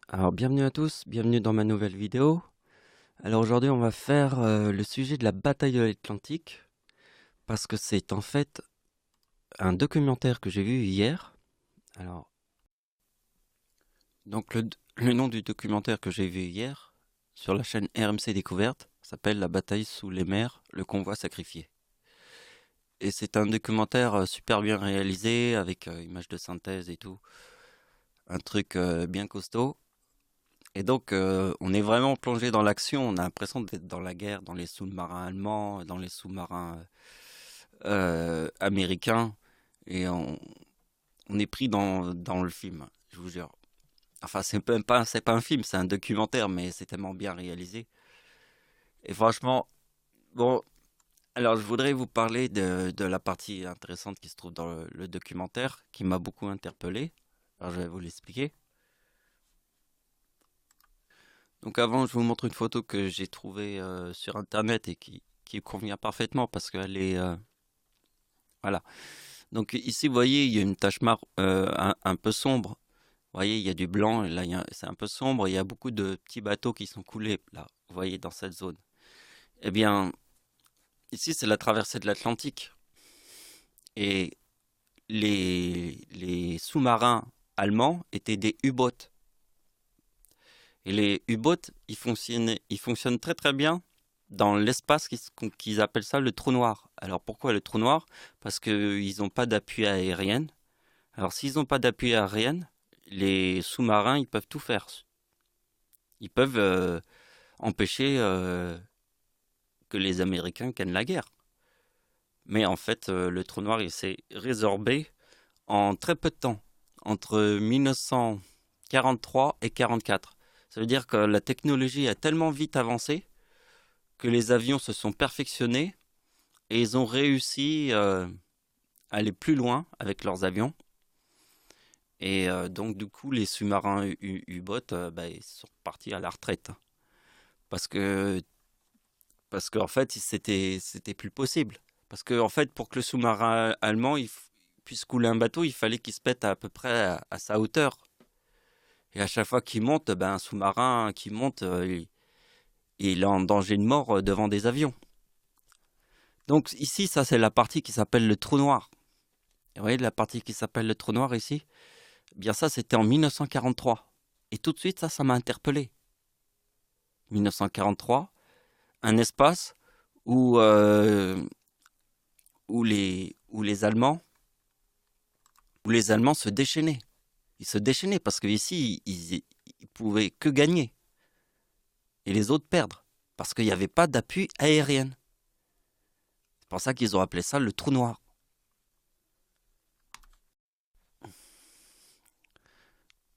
Alors bienvenue à tous, bienvenue dans ma nouvelle vidéo. Alors aujourd'hui on va faire le sujet de la bataille de l'Atlantique parce que c'est en fait un documentaire que j'ai vu hier. Alors donc le nom du documentaire que j'ai vu hier sur la chaîne RMC Découverte s'appelle La bataille sous les mers, le convoi sacrifié. Et c'est un documentaire super bien réalisé avec images de synthèse et tout, un truc bien costaud. Et donc, on est vraiment plongé dans l'action. On a l'impression d'être dans la guerre, dans les sous-marins allemands, dans les sous-marins américains. Et on est pris dans le film, je vous jure. Enfin, c'est pas un film, c'est un documentaire, mais c'est tellement bien réalisé. Et franchement, bon, alors je voudrais vous parler de la partie intéressante qui se trouve dans le documentaire, qui m'a beaucoup interpellé. Alors, je vais vous l'expliquer. Donc avant, je vous montre une photo que j'ai trouvée sur Internet et qui convient parfaitement parce qu'elle est... voilà. Donc ici, vous voyez, il y a une tache un peu sombre. Vous voyez, il y a du blanc, et là, c'est un peu sombre. Il y a beaucoup de petits bateaux qui sont coulés, là, vous voyez, dans cette zone. Eh bien, ici, c'est la traversée de l'Atlantique. Et les sous-marins allemands étaient des U-boats. Et les U-boats, ils fonctionnent très très bien dans l'espace qu'ils appellent ça le trou noir. Alors pourquoi le trou noir? Parce qu'ils n'ont pas d'appui aérien. Alors s'ils n'ont pas d'appui aérien, les sous-marins, ils peuvent tout faire. Ils peuvent empêcher que les Américains gagnent la guerre. Mais en fait, le trou noir, il s'est résorbé en très peu de temps, entre 1943 et 1944. Ça veut dire que la technologie a tellement vite avancé que les avions se sont perfectionnés et ils ont réussi à aller plus loin avec leurs avions. Et donc du coup, les sous-marins U-boat, ils sont partis à la retraite. Parce que parce qu'en fait, c'était plus possible. Parce que en fait, pour que le sous-marin allemand puisse couler un bateau, il fallait qu'il se pète à peu près à sa hauteur. Et à chaque fois qu'il monte, un sous-marin qui monte, il est en danger de mort devant des avions. Donc ici, ça c'est la partie qui s'appelle le trou noir. Et vous voyez la partie qui s'appelle le trou noir ici? Eh bien ça, c'était en 1943. Et tout de suite, ça m'a interpellé. 1943, un espace où, où les Allemands se déchaînaient. Ils se déchaînaient parce qu'ici, ils pouvaient que gagner. Et les autres perdre. Parce qu'il n'y avait pas d'appui aérien. C'est pour ça qu'ils ont appelé ça le trou noir.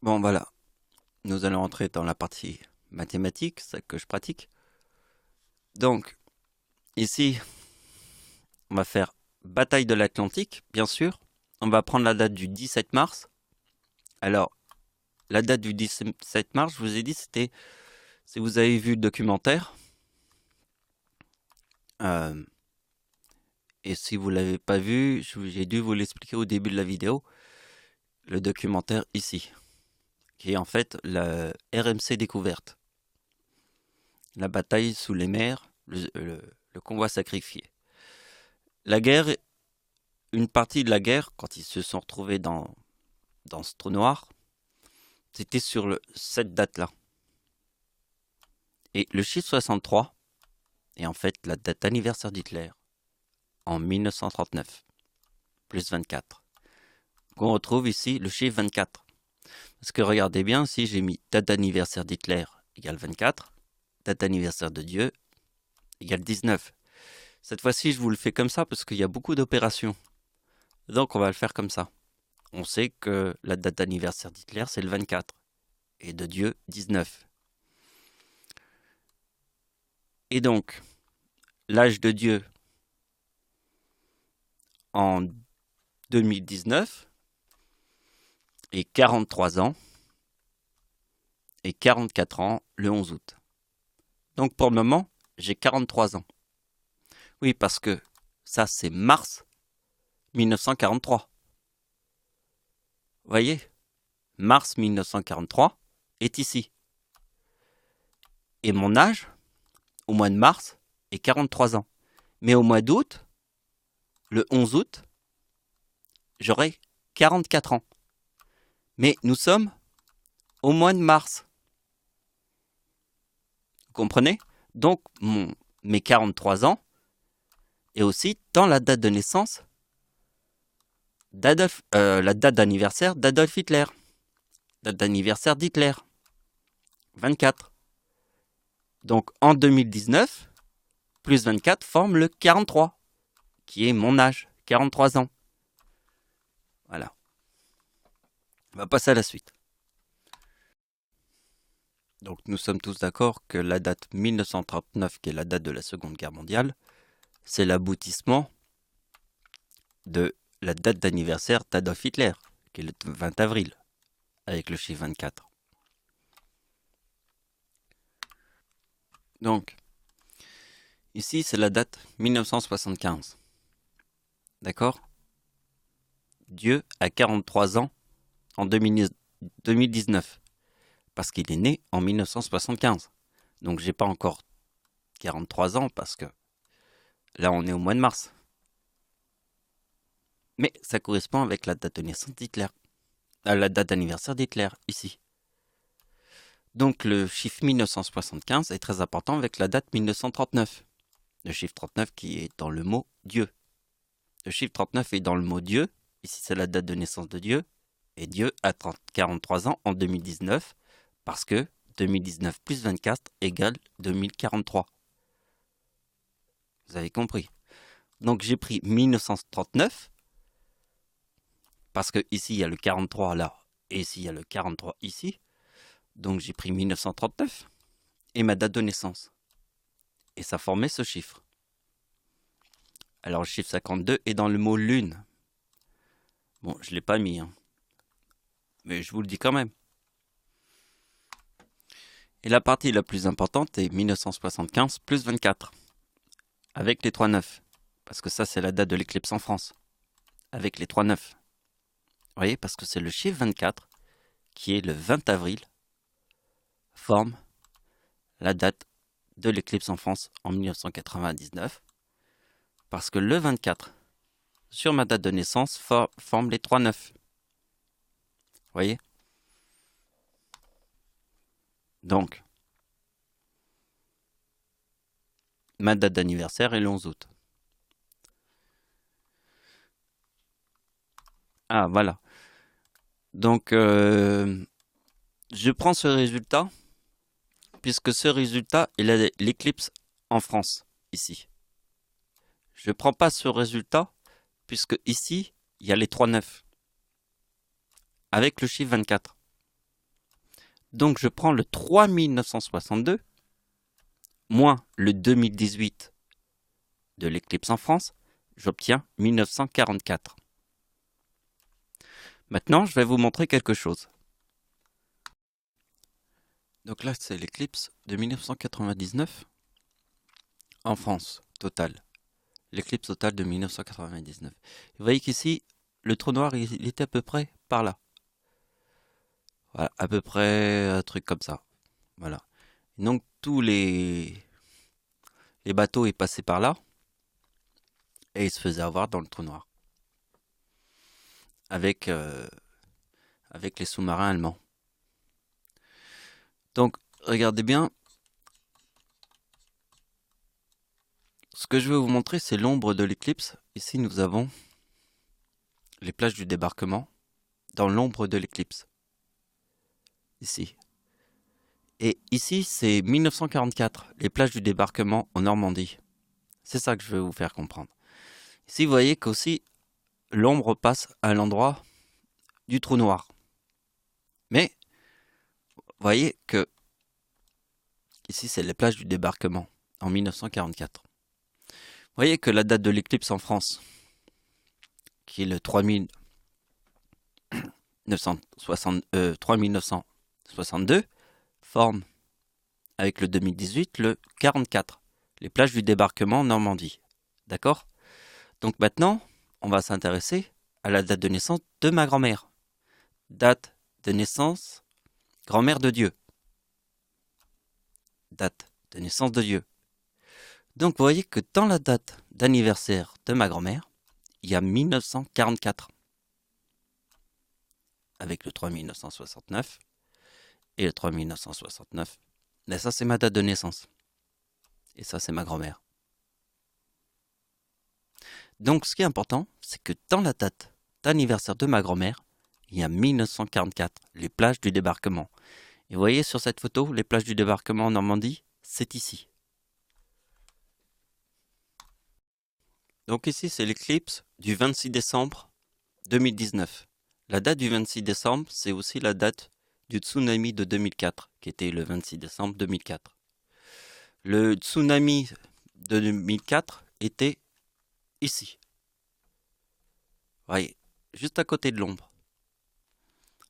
Bon, voilà. Nous allons entrer dans la partie mathématique, celle que je pratique. Donc, ici, on va faire bataille de l'Atlantique, bien sûr. On va prendre la date du 17 mars. Alors, la date du 17 mars, je vous ai dit, c'était, si vous avez vu le documentaire, et si vous ne l'avez pas vu, j'ai dû vous l'expliquer au début de la vidéo, le documentaire ici, qui est en fait la RMC Découverte. La bataille sous les mers, le convoi sacrifié. La guerre, une partie de la guerre, quand ils se sont retrouvés dans ce trou noir, c'était sur cette date-là. Et le chiffre 63 est en fait la date d'anniversaire d'Hitler, en 1939, plus 24. On retrouve ici le chiffre 24. Parce que regardez bien, si j'ai mis date d'anniversaire d'Hitler égale 24, date d'anniversaire de Dieu égale 19. Cette fois-ci, je vous le fais comme ça parce qu'il y a beaucoup d'opérations. Donc on va le faire comme ça. On sait que la date d'anniversaire d'Hitler, c'est le 24. Et de Dieu, 19. Et donc, l'âge de Dieu en 2019 est 43 ans et 44 ans le 11 août. Donc pour le moment, j'ai 43 ans. Oui, parce que ça, c'est mars 1943. Vous voyez? Mars 1943 est ici. Et mon âge, au mois de mars, est 43 ans. Mais au mois d'août, le 11 août, j'aurai 44 ans. Mais nous sommes au mois de mars. Vous comprenez? Donc, mes 43 ans est aussi dans la date de naissance la date d'anniversaire d'Adolf Hitler. Date d'anniversaire d'Hitler. 24. Donc, en 2019, plus 24 forme le 43, qui est mon âge, 43 ans. Voilà. On va passer à la suite. Donc nous sommes tous d'accord que la date 1939, qui est la date de la Seconde Guerre mondiale, c'est l'aboutissement de la date d'anniversaire d'Adolf Hitler, qui est le 20 avril, avec le chiffre 24. Donc, ici c'est la date 1975. D'accord? Dieu a 43 ans en 2019. Parce qu'il est né en 1975. Donc j'ai pas encore 43 ans parce que là on est au mois de mars. Mais ça correspond avec la date de naissance d'Hitler. La date d'anniversaire d'Hitler, ici. Donc le chiffre 1975 est très important avec la date 1939. Le chiffre 39 qui est dans le mot Dieu. Le chiffre 39 est dans le mot Dieu. Ici c'est la date de naissance de Dieu. Et Dieu a 43 ans en 2019. Parce que 2019 plus 24 égale 2043. Vous avez compris. Donc j'ai pris 1939. Parce que ici il y a le 43 là. Et ici il y a le 43 ici. Donc j'ai pris 1939. Et ma date de naissance. Et ça formait ce chiffre. Alors le chiffre 52 est dans le mot lune. Bon, je ne l'ai pas mis. Hein. Mais je vous le dis quand même. Et la partie la plus importante est 1975 plus 24. Avec les 3 9. Parce que ça, c'est la date de l'éclipse en France. Avec les 3 9. Vous voyez, parce que c'est le chiffre 24 qui est le 20 avril forme la date de l'éclipse en France en 1999. Parce que le 24, sur ma date de naissance, forme les 3 9. Vous voyez? Donc, ma date d'anniversaire est le 11 août. Ah, voilà. Donc, je prends ce résultat, puisque ce résultat est l'éclipse en France, ici. Je ne prends pas ce résultat, puisque ici, il y a les 3 9, avec le chiffre 24. Donc, je prends le 3962, moins le 2018 de l'éclipse en France, j'obtiens 1944. Maintenant, je vais vous montrer quelque chose. Donc là, c'est l'éclipse de 1999 en France, total. L'éclipse totale de 1999. Vous voyez qu'ici, le trou noir, il était à peu près par là. Voilà, à peu près un truc comme ça. Voilà. Donc tous les bateaux est passé par là et ils se faisaient avoir dans le trou noir. Avec les sous-marins allemands. Donc, regardez bien. Ce que je vais vous montrer, c'est l'ombre de l'éclipse. Ici, nous avons les plages du débarquement dans l'ombre de l'éclipse. Ici. Et ici, c'est 1944, les plages du débarquement en Normandie. C'est ça que je veux vous faire comprendre. Ici, vous voyez qu'aussi, l'ombre passe à l'endroit du trou noir. Mais, vous voyez que ici, c'est les plages du débarquement en 1944. Vous voyez que la date de l'éclipse en France, qui est le 3962, forme avec le 2018 le 44, les plages du débarquement en Normandie. D'accord? Donc maintenant, on va s'intéresser à la date de naissance de ma grand-mère. Date de naissance grand-mère de Dieu. Date de naissance de Dieu. Donc vous voyez que dans la date d'anniversaire de ma grand-mère, il y a 1944. Avec le 3 1969 et le 3 1969. Mais ça, c'est ma date de naissance. Et ça, c'est ma grand-mère. Donc, ce qui est important, c'est que dans la date d'anniversaire de ma grand-mère, il y a 1944, les plages du débarquement. Et vous voyez sur cette photo, les plages du débarquement en Normandie, c'est ici. Donc ici, c'est l'éclipse du 26 décembre 2019. La date du 26 décembre, c'est aussi la date du tsunami de 2004, qui était le 26 décembre 2004. Le tsunami de 2004 était ici. Vous voyez, juste à côté de l'ombre.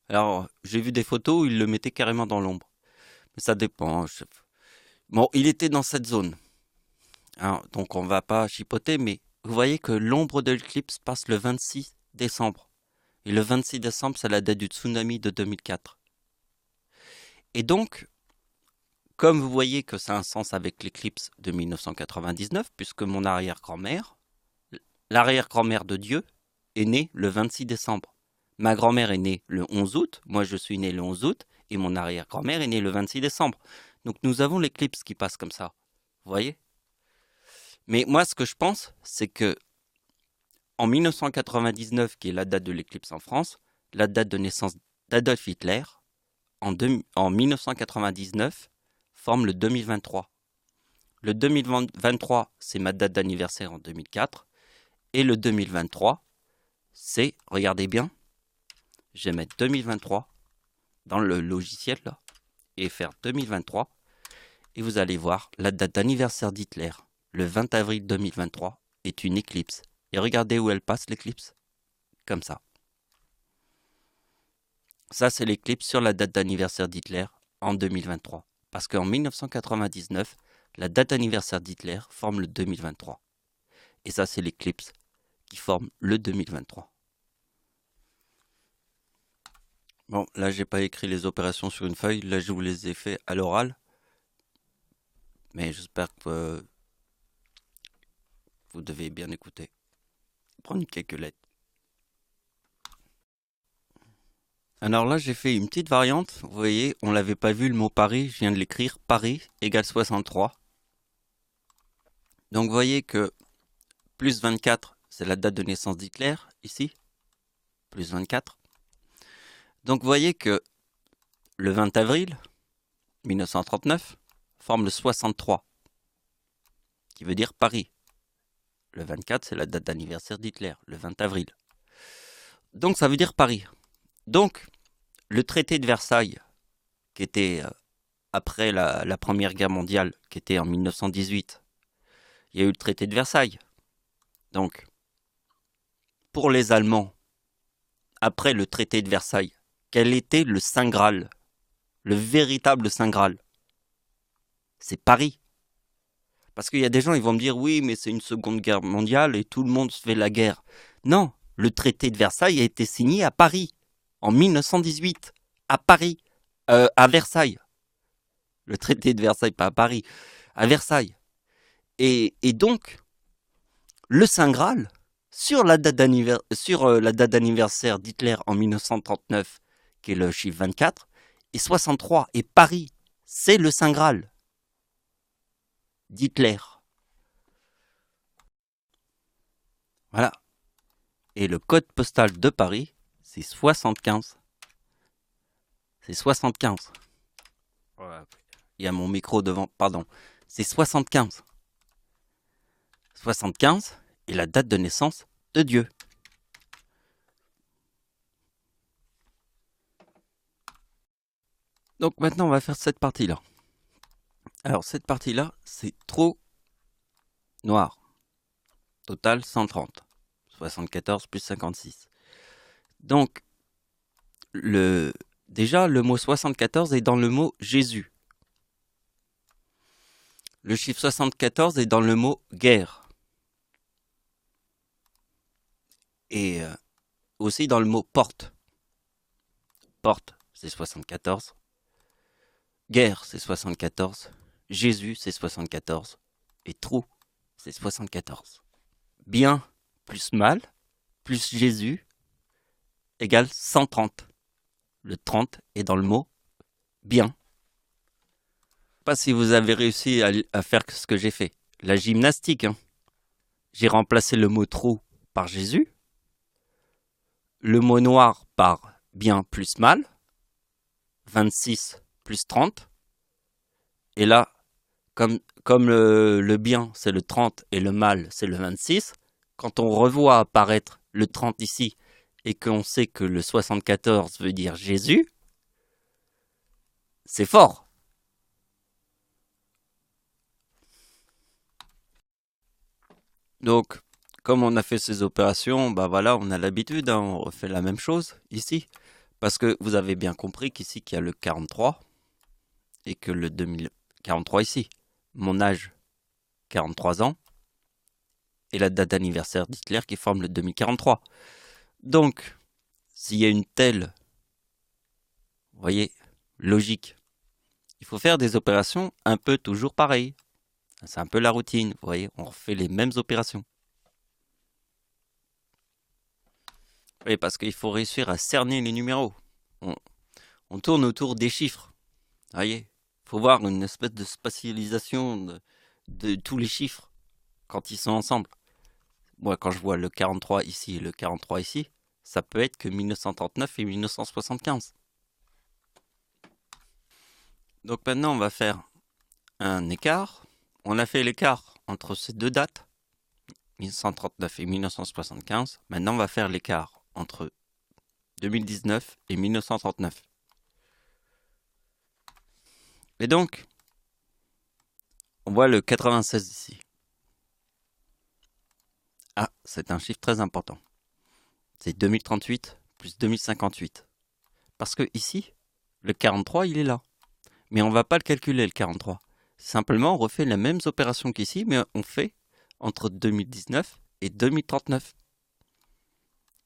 Alors, j'ai vu des photos où ils le mettaient carrément dans l'ombre. Mais ça dépend. Bon, il était dans cette zone. Hein, donc on va pas chipoter, mais vous voyez que l'ombre de l'éclipse passe le 26 décembre. Et le 26 décembre, c'est la date du tsunami de 2004. Et donc, comme vous voyez que ça a un sens avec l'éclipse de 1999, puisque mon arrière-grand-mère, l'arrière-grand-mère de Dieu, est née le 26 décembre. Ma grand-mère est née le 11 août, moi je suis né le 11 août, et mon arrière-grand-mère est née le 26 décembre. Donc nous avons l'éclipse qui passe comme ça. Vous voyez? Mais moi ce que je pense, c'est que en 1999, qui est la date de l'éclipse en France, la date de naissance d'Adolf Hitler, en 1999, forme le 2023. Le 2023, c'est ma date d'anniversaire en 2004. Et le 2023, c'est, regardez bien, je vais mettre 2023 dans le logiciel là, et faire 2023. Et vous allez voir, la date d'anniversaire d'Hitler, le 20 avril 2023, est une éclipse. Et regardez où elle passe l'éclipse. Comme ça. Ça, c'est l'éclipse sur la date d'anniversaire d'Hitler en 2023. Parce qu'en 1999, la date d'anniversaire d'Hitler forme le 2023. Et ça, c'est l'éclipse qui forme le 2023. Bon, là, j'ai pas écrit les opérations sur une feuille. Là, je vous les ai fait à l'oral. Mais j'espère que vous devez bien écouter. Prendre une calculette. Alors là, j'ai fait une petite variante. Vous voyez, on l'avait pas vu le mot Paris. Je viens de l'écrire. Paris égale 63. Donc, vous voyez que plus 24, c'est la date de naissance d'Hitler, ici. Plus 24. Donc, vous voyez que le 20 avril 1939 forme le 63, qui veut dire Paris. Le 24, c'est la date d'anniversaire d'Hitler, le 20 avril. Donc, ça veut dire Paris. Donc, le traité de Versailles, qui était après la Première Guerre mondiale, qui était en 1918, il y a eu le traité de Versailles. Donc, pour les Allemands, après le traité de Versailles, quel était le Saint Graal, le véritable Saint Graal? C'est Paris. Parce qu'il y a des gens, ils vont me dire, oui, mais c'est une seconde guerre mondiale et tout le monde se fait la guerre. Non, le traité de Versailles a été signé à Paris, en 1918, à Paris, à Versailles. Le traité de Versailles, pas à Paris, à Versailles. Et donc, le Saint Graal, sur la date d'anniversaire d'Hitler en 1939, qui est le chiffre 24, et 63, et Paris, c'est le Saint Graal d'Hitler. Voilà. Et le code postal de Paris, c'est 75. C'est 75. Il y a mon micro devant, pardon. C'est 75. 75 est la date de naissance de Dieu. Donc maintenant, on va faire cette partie-là. Alors, cette partie-là, c'est trop noir. Total 130. 74 plus 56. Donc, déjà, le mot 74 est dans le mot Jésus. Le chiffre 74 est dans le mot guerre. Et aussi dans le mot porte. Porte, c'est 74. Guerre, c'est 74. Jésus, c'est 74. Et trou, c'est 74. Bien plus mal plus Jésus égale 130. Le 30 est dans le mot bien. Je sais pas si vous avez réussi à faire ce que j'ai fait. La gymnastique, hein. J'ai remplacé le mot trou par Jésus, le mot noir par bien plus mal, 26 plus 30. Et là, comme le bien c'est le 30 et le mal c'est le 26, quand on revoit apparaître le 30 ici et qu'on sait que le 74 veut dire Jésus, c'est fort. Donc, comme on a fait ces opérations, bah voilà, on a l'habitude, hein, on refait la même chose ici. Parce que vous avez bien compris qu'ici, qu'il y a le 43 et que le 2043 ici. Mon âge, 43 ans, et la date d'anniversaire d'Hitler qui forme le 2043. Donc, s'il y a une telle, vous voyez, logique, il faut faire des opérations un peu toujours pareilles. C'est un peu la routine, vous voyez, on refait les mêmes opérations. Oui, parce qu'il faut réussir à cerner les numéros. On tourne autour des chiffres, vous voyez. Il faut voir une espèce de spatialisation de tous les chiffres quand ils sont ensemble. Moi, quand je vois le 43 ici et le 43 ici, ça peut être que 1939 et 1975. Donc maintenant, on va faire un écart. On a fait l'écart entre ces deux dates, 1939 et 1975. Maintenant, on va faire l'écart entre 2019 et 1939. Et donc, on voit le 96 ici. Ah, c'est un chiffre très important. C'est 2038 plus 2058. Parce que ici, le 43, il est là. Mais on ne va pas le calculer, le 43. Simplement, on refait les mêmes opérations qu'ici, mais on fait entre 2019 et 2039.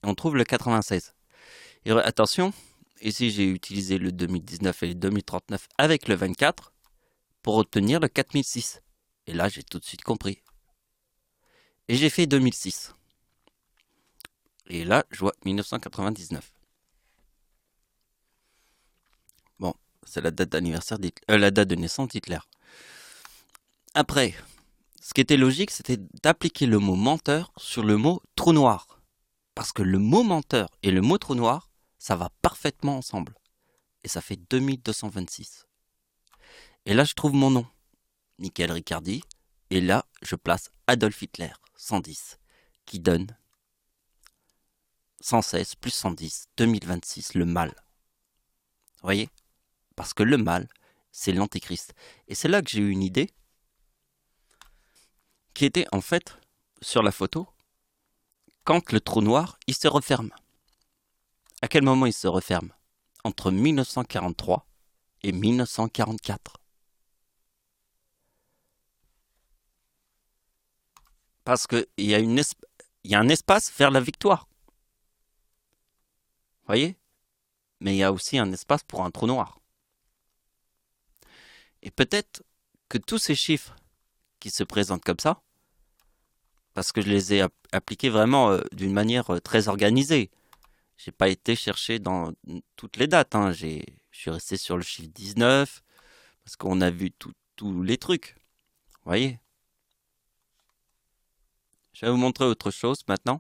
Et on trouve le 96. Et attention, ici j'ai utilisé le 2019 et le 2039 avec le 24 pour obtenir le 4006. Et là, j'ai tout de suite compris. Et j'ai fait 2006. Et là, je vois 1999. Bon, c'est la date d'anniversaire la date de naissance d'Hitler. Après, ce qui était logique, c'était d'appliquer le mot menteur sur le mot trou noir. Parce que le mot menteur et le mot trou noir, ça va parfaitement ensemble. Et ça fait 2226. Et là, je trouve mon nom, Nickel Riccardi. Et là, je place Adolf Hitler, 110, qui donne 116 plus 110, 2026, le mal. Vous voyez? Parce que le mal, c'est l'antéchrist. Et c'est là que j'ai eu une idée qui était en fait, sur la photo, quand le trou noir, il se referme. À quel moment il se referme? Entre 1943 et 1944. Parce qu'il y a un espace vers la victoire. Vous voyez? Mais il y a aussi un espace pour un trou noir. Et peut-être que tous ces chiffres qui se présentent comme ça, parce que je les ai appliqués vraiment d'une manière très organisée. J'ai pas été chercher dans toutes les dates. Hein. Je suis resté sur le chiffre 19, parce qu'on a vu tous les trucs. Vous voyez? Je vais vous montrer autre chose maintenant.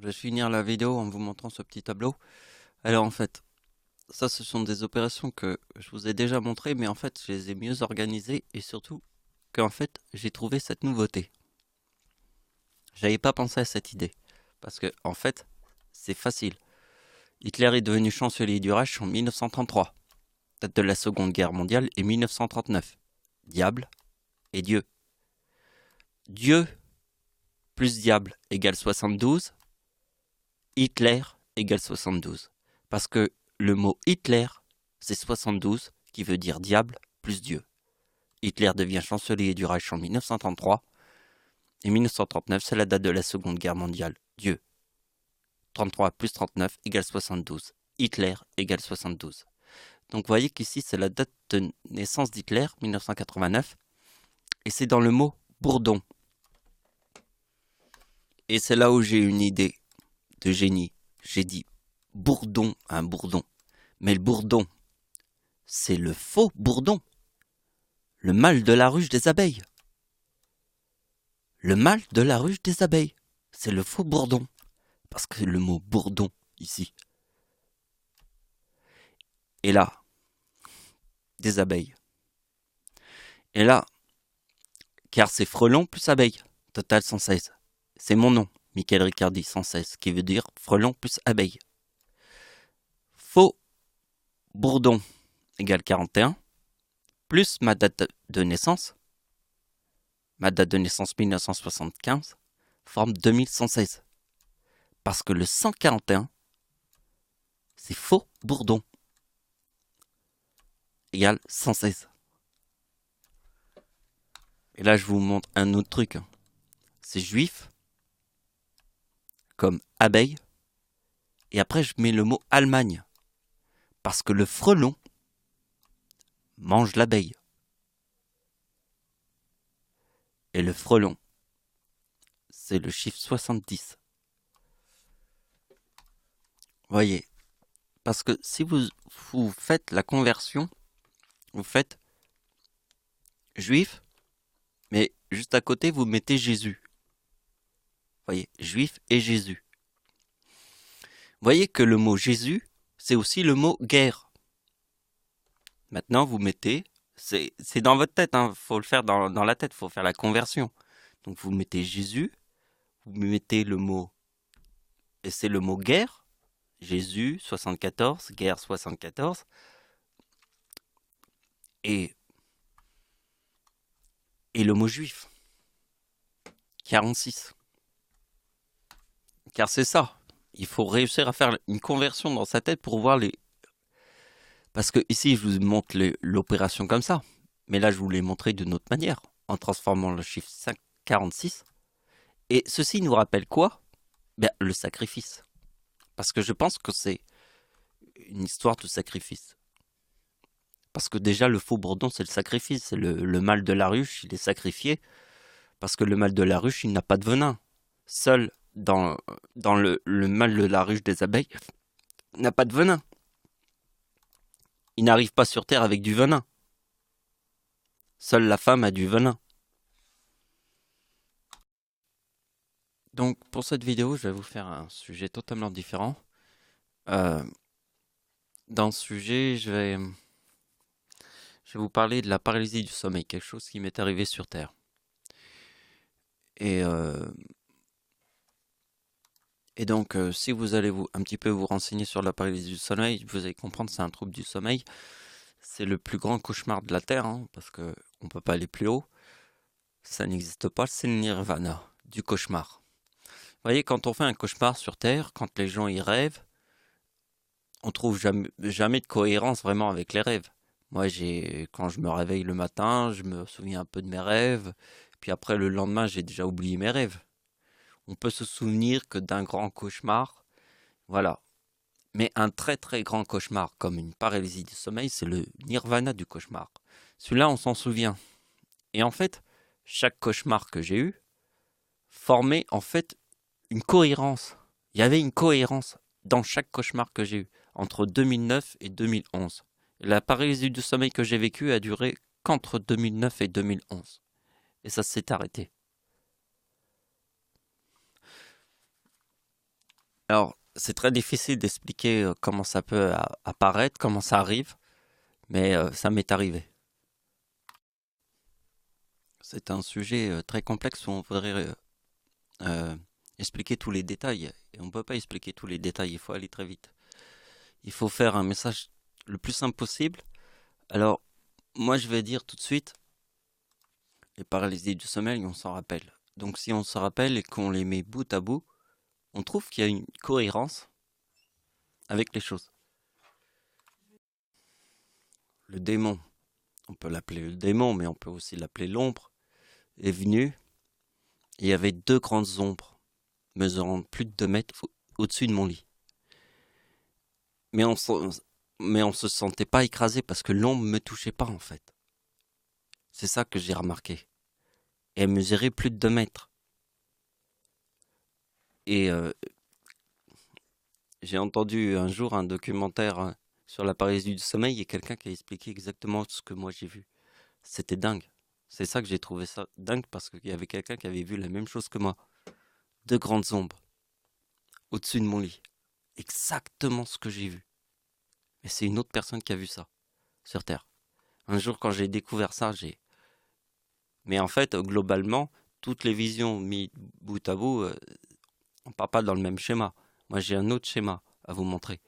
Je vais finir la vidéo en vous montrant ce petit tableau. Alors en fait, ça ce sont des opérations que je vous ai déjà montrées, mais en fait je les ai mieux organisées et surtout qu'en fait j'ai trouvé cette nouveauté. J'avais pas pensé à cette idée, parce que en fait c'est facile. Hitler est devenu chancelier du Reich en 1933. Date de la Seconde Guerre mondiale est 1939. Diable et Dieu. Dieu plus diable égale 72. Hitler égale 72. Parce que le mot Hitler, c'est 72 qui veut dire diable plus Dieu. Hitler devient chancelier du Reich en 1933. Et 1939, c'est la date de la Seconde Guerre mondiale. Dieu. 33 plus 39 égale 72. Hitler égale 72. Donc vous voyez qu'ici c'est la date de naissance d'Hitler, 1989, et c'est dans le mot bourdon. Et c'est là où j'ai une idée de génie. J'ai dit bourdon, un bourdon. Mais le bourdon, c'est le faux bourdon. Le mâle de la ruche des abeilles. Le mâle de la ruche des abeilles. C'est le faux bourdon. Parce que le mot bourdon, ici. Et là, des abeilles. Et là, car c'est frelon plus abeille. Total 116. C'est mon nom, Michael Riccardi 116, qui veut dire frelon plus abeille. Faux bourdon égale 41, plus ma date de naissance, 1975, forme 2116. Parce que le 141, c'est faux bourdon, égale 116. Et là, je vous montre un autre truc. C'est juif, comme abeille, et après, je mets le mot Allemagne. Parce que le frelon mange l'abeille. Et le frelon, c'est le chiffre 70. Voyez, parce que si vous faites la conversion, vous faites juif, mais juste à côté, vous mettez Jésus. Voyez, juif et Jésus. Voyez que le mot Jésus, c'est aussi le mot guerre. Maintenant, vous mettez, c'est dans votre tête, hein, faut le faire dans la tête, faut faire la conversion. Donc vous mettez Jésus, vous mettez le mot, et c'est le mot guerre, Jésus 74, guerre 74, et le mot juif 46. Car c'est ça, il faut réussir à faire une conversion dans sa tête pour voir les... Parce que ici, je vous montre l'opération comme ça, mais là, je vous l'ai montré d'une autre manière, en transformant le chiffre 46. Et ceci nous rappelle quoi? Ben, le sacrifice. Parce que je pense que c'est une histoire de sacrifice. Parce que déjà, le faux bourdon, c'est le sacrifice. C'est le mâle de la ruche, il est sacrifié. Parce que le mâle de la ruche, il n'a pas de venin. Seul dans le mâle de la ruche des abeilles, il n'a pas de venin. Il n'arrive pas sur Terre avec du venin. Seule la femme a du venin. Donc, pour cette vidéo, je vais vous faire un sujet totalement différent. Dans ce sujet, je vais vous parler de la paralysie du sommeil, quelque chose qui m'est arrivé sur Terre. Et donc, si vous allez un petit peu vous renseigner sur la paralysie du sommeil, vous allez comprendre que c'est un trouble du sommeil. C'est le plus grand cauchemar de la Terre, hein, parce qu'on ne peut pas aller plus haut. Ça n'existe pas, c'est le nirvana du cauchemar. Vous voyez, quand on fait un cauchemar sur Terre, quand les gens y rêvent, on trouve jamais de cohérence vraiment avec les rêves. Moi, quand je me réveille le matin, je me souviens un peu de mes rêves, puis après le lendemain, j'ai déjà oublié mes rêves. On peut se souvenir que d'un grand cauchemar, voilà. Mais un très très grand cauchemar, comme une paralysie du sommeil, c'est le nirvana du cauchemar. Celui-là, on s'en souvient. Et en fait, chaque cauchemar que j'ai eu formait en fait une cohérence. Il y avait une cohérence dans chaque cauchemar que j'ai eu, entre 2009 et 2011. La paralysie du sommeil que j'ai vécue a duré qu'entre 2009 et 2011. Et ça s'est arrêté. Alors, c'est très difficile d'expliquer comment ça peut apparaître, comment ça arrive, mais ça m'est arrivé. C'est un sujet très complexe où on voudrait expliquer tous les détails. Et on ne peut pas expliquer tous les détails, il faut aller très vite. Il faut faire un message le plus simple possible. Alors, moi je vais dire tout de suite, les paralysies du sommeil, on s'en rappelle. Donc si on se rappelle et qu'on les met bout à bout, on trouve qu'il y a une cohérence avec les choses. Le démon, on peut l'appeler le démon, mais on peut aussi l'appeler l'ombre, est venu. Et il y avait 2 grandes ombres, mesurant plus de 2 mètres au-dessus de mon lit. mais on se sentait pas écrasé parce que l'ombre me touchait pas en fait. C'est ça que j'ai remarqué. Et elle mesurait plus de 2 mètres. Et j'ai entendu un jour un documentaire sur la paralysie du sommeil et quelqu'un qui a expliqué exactement ce que moi j'ai vu. C'était dingue. C'est ça que j'ai trouvé ça dingue parce qu'il y avait quelqu'un qui avait vu la même chose que moi. 2 grandes ombres au-dessus de mon lit. Exactement ce que j'ai vu. Et c'est une autre personne qui a vu ça sur Terre. Un jour quand j'ai découvert ça, Mais en fait, globalement, toutes les visions mises bout à bout, on ne part pas dans le même schéma. Moi, j'ai un autre schéma à vous montrer.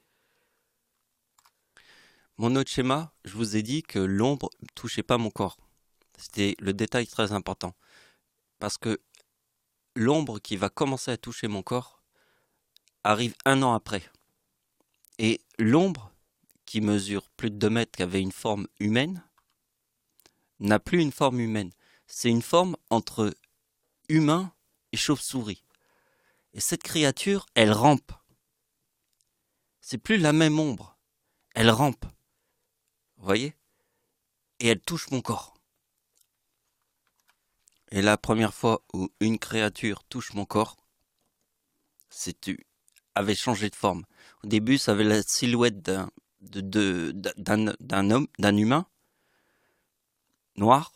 Mon autre schéma, je vous ai dit que l'ombre ne touchait pas mon corps. C'était le détail très important. Parce que l'ombre qui va commencer à toucher mon corps arrive 1 an après. Et l'ombre, qui mesure plus de 2 mètres, qui avait une forme humaine, n'a plus une forme humaine. C'est une forme entre humain et chauve-souris. Et cette créature, elle rampe. C'est plus la même ombre. Elle rampe. Vous voyez? Et elle touche mon corps. Et la première fois où une créature touche mon corps, avait changé de forme. Au début, ça avait la silhouette d'un homme, d'un humain, noir.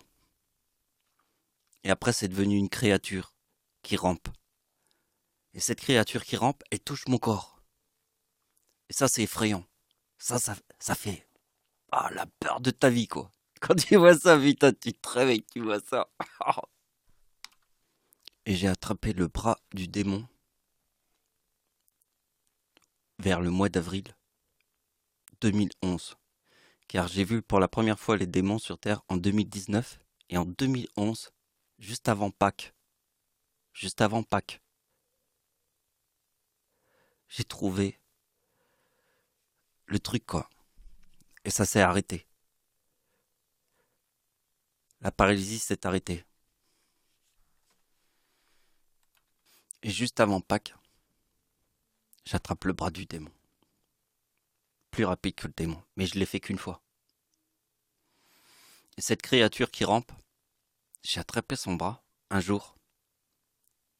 Et après, c'est devenu une créature qui rampe. Et cette créature qui rampe, elle touche mon corps. Et ça, c'est effrayant. Ça fait la peur de ta vie, quoi. Quand tu vois ça, putain, tu te réveilles, tu vois ça. Et j'ai attrapé le bras du démon vers le mois d'avril 2011. Car j'ai vu pour la première fois les démons sur Terre en 2019 et en 2011, juste avant Pâques. J'ai trouvé le truc, quoi. Et ça s'est arrêté. La paralysie s'est arrêtée. Et juste avant Pâques, j'attrape le bras du démon. Plus rapide que le démon, mais je l'ai fait qu'une fois. Et cette créature qui rampe, j'ai attrapé son bras un jour.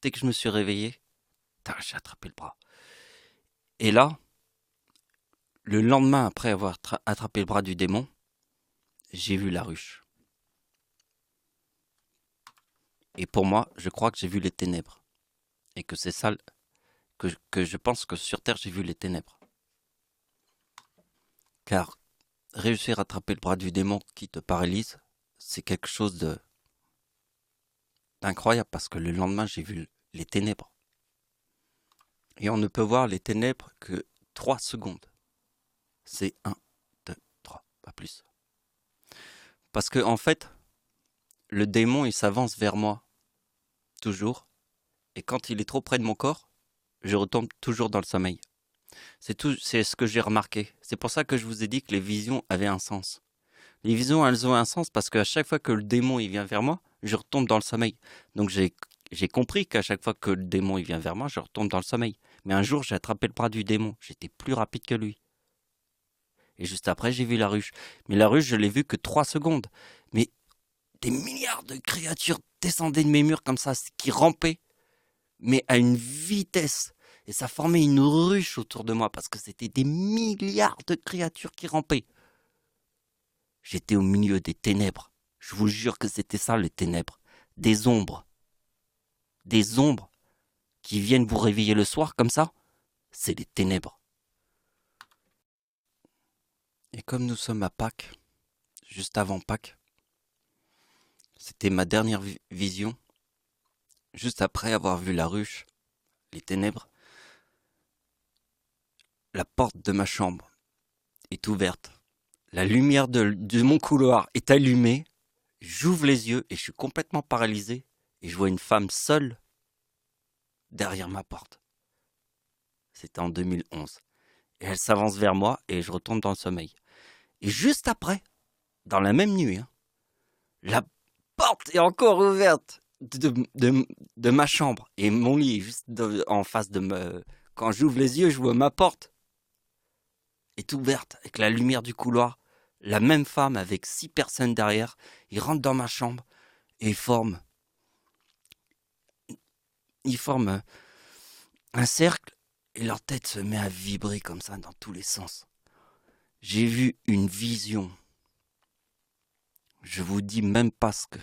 Dès que je me suis réveillé, j'ai attrapé le bras. Et là, le lendemain après avoir attrapé le bras du démon, j'ai vu la ruche. Et pour moi, je crois que j'ai vu les ténèbres. Et que c'est ça que je pense que sur Terre, j'ai vu les ténèbres. Car réussir à attraper le bras du démon qui te paralyse, c'est quelque chose d'incroyable parce que le lendemain, j'ai vu les ténèbres. Et on ne peut voir les ténèbres que 3 secondes. C'est 1, 2, 3, pas plus. Parce que en fait, le démon, il s'avance vers moi, toujours. Et quand il est trop près de mon corps, je retombe toujours dans le sommeil. C'est ce que j'ai remarqué. C'est pour ça que je vous ai dit que les visions avaient un sens. Les visions, elles ont un sens parce qu'à chaque fois que le démon il vient vers moi, je retombe dans le sommeil. Donc j'ai compris qu'à chaque fois que le démon il vient vers moi, je retombe dans le sommeil. Mais un jour, j'ai attrapé le bras du démon. J'étais plus rapide que lui. Et juste après, j'ai vu la ruche. Mais la ruche, je l'ai vue que 3 secondes. Mais des milliards de créatures descendaient de mes murs comme ça, qui rampaient, mais à une vitesse. Et ça formait une ruche autour de moi parce que c'était des milliards de créatures qui rampaient. J'étais au milieu des ténèbres. Je vous jure que c'était ça, les ténèbres. Des ombres. Des ombres qui viennent vous réveiller le soir comme ça. C'est les ténèbres. Et comme nous sommes à Pâques, juste avant Pâques, c'était ma dernière vision. Juste après avoir vu la ruche, les ténèbres, la porte de ma chambre est ouverte. La lumière de mon couloir est allumée. J'ouvre les yeux et je suis complètement paralysé. Et je vois une femme seule derrière ma porte. C'était en 2011. Et elle s'avance vers moi et je retombe dans le sommeil. Et juste après, dans la même nuit, la porte est encore ouverte de ma chambre. Et mon lit est juste en face de me. Quand j'ouvre les yeux, je vois ma porte. est ouverte avec la lumière du couloir. La même femme avec 6 personnes derrière, ils rentrent dans ma chambre et ils forment un cercle et leur tête se met à vibrer comme ça dans tous les sens. J'ai vu une vision. Je vous dis même pas ce que...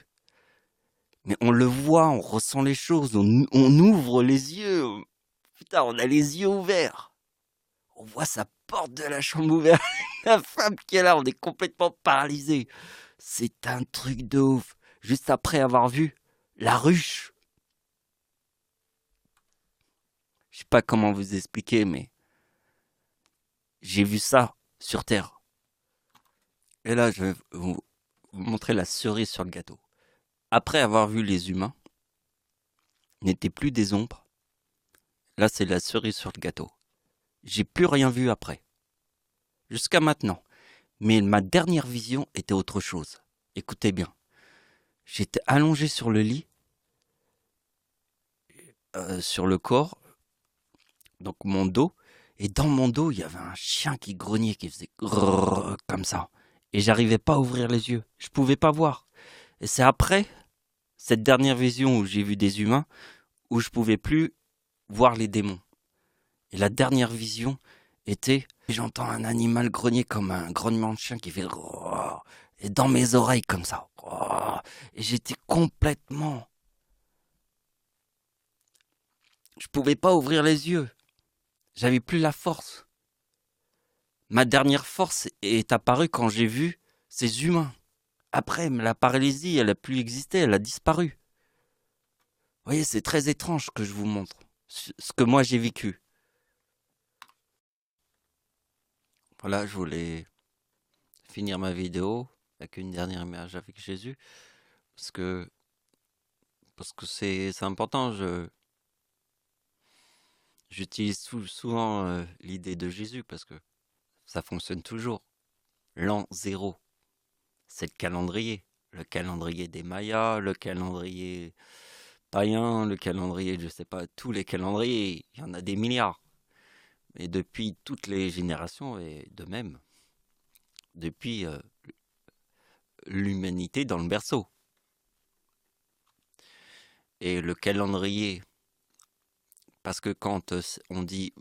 Mais on le voit, on ressent les choses, on ouvre les yeux. Putain, on a les yeux ouverts. On voit sa porte de la chambre ouverte. La femme qui est là, on est complètement paralysé. C'est un truc de ouf. Juste après avoir vu la ruche. Je sais pas comment vous expliquer, mais j'ai vu ça sur Terre. Et là, je vais vous montrer la cerise sur le gâteau. Après avoir vu les humains, n'étaient plus des ombres. Là, c'est la cerise sur le gâteau. J'ai plus rien vu après. Jusqu'à maintenant. Mais ma dernière vision était autre chose. Écoutez bien. J'étais allongé sur le lit, sur le corps, donc mon dos. Et dans mon dos, il y avait un chien qui grognait, qui faisait grrrr, comme ça. Et j'arrivais pas à ouvrir les yeux. Je pouvais pas voir. Et c'est après cette dernière vision où j'ai vu des humains, où je pouvais plus voir les démons. Et la dernière vision était, j'entends un animal grogner comme un grognement de chien qui fait grrrr, et dans mes oreilles comme ça. Grrrr, et j'étais complètement... Je pouvais pas ouvrir les yeux. J'avais plus la force. Ma dernière force est apparue quand j'ai vu ces humains. Après, la paralysie, elle a plus existé, elle a disparu. Vous voyez, c'est très étrange que je vous montre ce que moi j'ai vécu. Voilà, je voulais finir ma vidéo avec une dernière image avec Jésus. Parce que c'est important. J'utilise souvent l'idée de Jésus parce que ça fonctionne toujours. L'an 0, c'est le calendrier. Le calendrier des Mayas, le calendrier païen, le calendrier, je sais pas, tous les calendriers, il y en a des milliards. Et depuis toutes les générations, et de même, depuis l'humanité dans le berceau. Et le calendrier, parce que quand on dit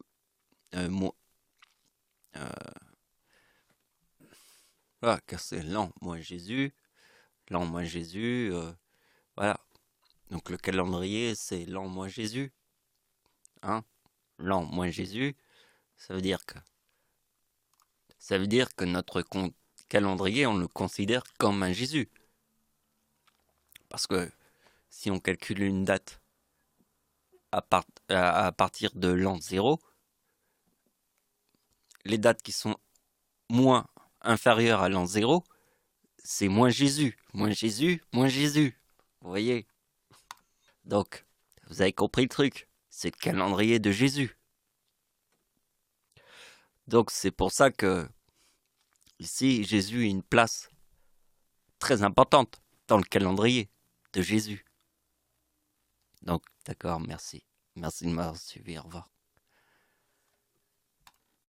voilà, car c'est l'an moins Jésus, voilà. Donc le calendrier, c'est l'an moins Jésus. Hein? L'an moins Jésus, ça veut dire que notre calendrier, on le considère comme un Jésus. Parce que si on calcule une date à partir de l'an 0, les dates qui sont moins inférieures à l'an 0, c'est moins Jésus. Moins Jésus, moins Jésus. Vous voyez? Donc, vous avez compris le truc. C'est le calendrier de Jésus. Donc, c'est pour ça que ici, Jésus a une place très importante dans le calendrier de Jésus. Donc, d'accord, merci. Merci de m'avoir suivi. Au revoir.